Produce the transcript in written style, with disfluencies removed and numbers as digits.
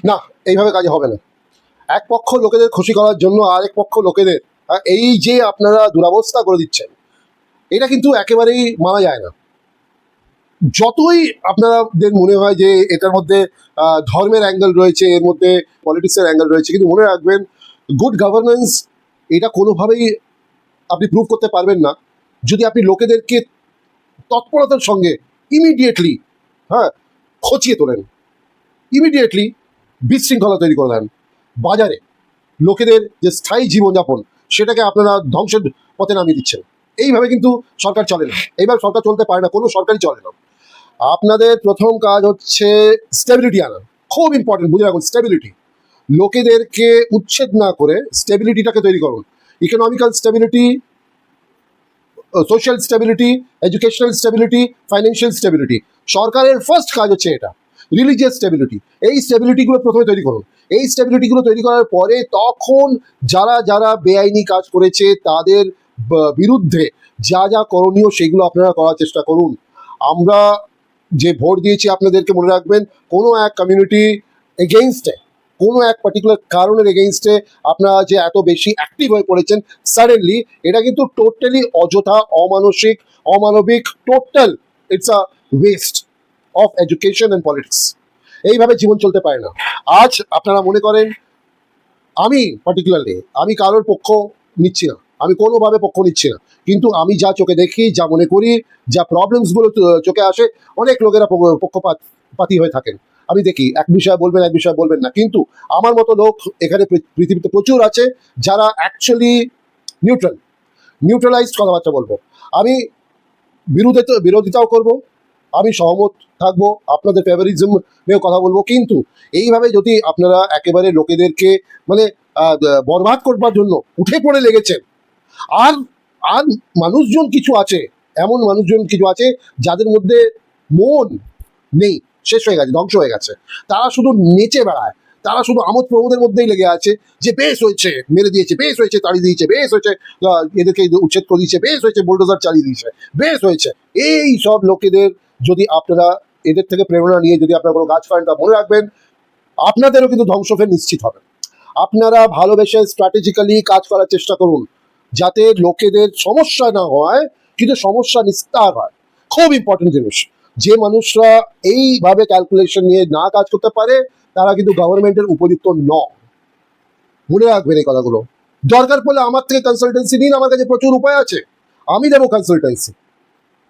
না, এইভাবে কাজ হবে না। এক পক্ষ লোকেদের খুশি করার জন্য আরেক পক্ষ লোকেদের এই যে আপনারা দুরবস্থা করে দিচ্ছেন, এটা কিন্তু একেবারেই মানা যায় না। যতই আপনাদের মনে হয় যে এটার মধ্যে ধর্মের অ্যাঙ্গেল রয়েছে, এর মধ্যে পলিটিক্সের অ্যাঙ্গেল রয়েছে, কিন্তু মনে রাখবেন গুড গভর্নেন্স এটা কোনোভাবেই আপনি প্রুভ করতে পারবেন না যদি আপনি লোকেদেরকে তৎপরতার সঙ্গে ইমিডিয়েটলি খচিয়ে তোলেন, ইমিডিয়েটলি বিশৃঙ্খলা তৈরি করে দেন। বাজারে লোকেদের যে স্থায়ী জীবনযাপন সেটাকে আপনারা ধ্বংসের পথে নামিয়ে দিচ্ছেন। এইভাবে কিন্তু সরকার চলে না, এইভাবে সরকার চলতে পারে না, কোনো সরকারই চলে না। আপনাদের প্রথম কাজ হচ্ছে স্টেবিলিটি আনা, খুব ইম্পর্টেন্ট, বুঝে রাখুন স্টেবিলিটি। লোকেদেরকে উচ্ছেদ না করে স্টেবিলিটিটাকে তৈরি করুন। Economical stability, social stability, educational stability, financial stability. সরকারের ফার্স্ট কাজ হচ্ছে এটা। রিলিজিয়াস স্টেবিলিটি, এই স্টেবিলিটিগুলো প্রথমে তৈরি করুন। এই স্টেবিলিটিগুলো তৈরি করার পরে তখন যারা যারা বেআইনি কাজ করেছে তাদের বিরুদ্ধে যা যা করণীয় সেগুলো আপনারা করার চেষ্টা করুন। আমরা যে ভোট দিয়েছি আপনাদেরকে মনে রাখবেন, কোনো এক কমিউনিটি এগেইনস্টে, কোনো এক পার্টিকুলার কারণের এগেইনস্টে আপনারা যে এত বেশি অ্যাক্টিভ হয়ে পড়েছেন সাডেনলি, এটা কিন্তু টোটালি অযথা, অমানসিক, অমানবিক, total it's a West of education and politics. এইভাবে জীবন চলতে পারে না। আজ আপনারা মনে করেন আমি পার্টিকুলারলি আমি কারোর পক্ষ নিচ্ছি না, আমি কোনোভাবে পক্ষ নিচ্ছি না, কিন্তু আমি যা চোখে দেখি, যা মনে করি, যা প্রবলেমসগুলো চোখে আসে, অনেক লোকেরা পক্ষপাতী হয়ে থাকেন। আমি দেখি এক বিষয়ে বলবেন, এক বিষয়ে বলবেন না, কিন্তু আমার মতো লোক এখানে পৃথিবীতে প্রচুর আছে যারা অ্যাকচুয়ালি নিউট্রালাইজড কথাবার্তা বলবো। আমি বিরোধিতাও করব, আমি সহমত থাকবো, আপনাদের ফেভারিজম নিয়েও কথা বলবো, কিন্তু এইভাবে যদি আপনারা একেবারে লোকেদেরকে মানে বরবাদ করবার জন্য উঠে পড়ে লেগেছেন, আর আর মানুষজন কিছু আছে, এমন মানুষজন কিছু আছে যাদের মধ্যে মন নেই, শেষ হয়ে গেছে, ধ্বংস হয়ে গেছে। তারা শুধু নেচে বেড়ায়, তারা শুধু আমোদ প্রমোদের মধ্যেই লেগে আছে যে বেশ হয়েছে, মেরে দিয়েছে, বেশ হয়েছে, তাড়িয়ে দিয়েছে, বেশ হয়েছে, এদেরকে উচ্ছেদ করে দিয়েছে, বেশ হয়েছে, বুলডোজার চালিয়ে দিয়েছে, বেশ হয়েছে। এই সব লোকেদের যদি আপনারা এদের থেকে প্রেরণা নিয়ে যদি আপনারা কোনো কাজ করেন, তা মনে রাখবেন আপনাদেরও কিন্তু ধ্বংস ফের নিশ্চিত হবে। আপনারা ভালোবেসে স্ট্র্যাটেজিক্যালি কাজ করার চেষ্টা করুন যাতে লোকেদের সমস্যা না হয় কিন্তু সমস্যা নিস্তার হয়। খুব ইম্পর্টেন্ট জিনিস। যে মানুষরা এইভাবে ক্যালকুলেশন নিয়ে না কাজ করতে পারে তারা কিন্তু গভর্নমেন্টের উপযুক্ত নয়। মনে রাখবেন এই কথাগুলো। দরকার পড়লে আমার থেকে কনসালটেন্সি নিন, আমার কাছে প্রচুর উপায় আছে, আমি দেবো কনসালটেন্সি।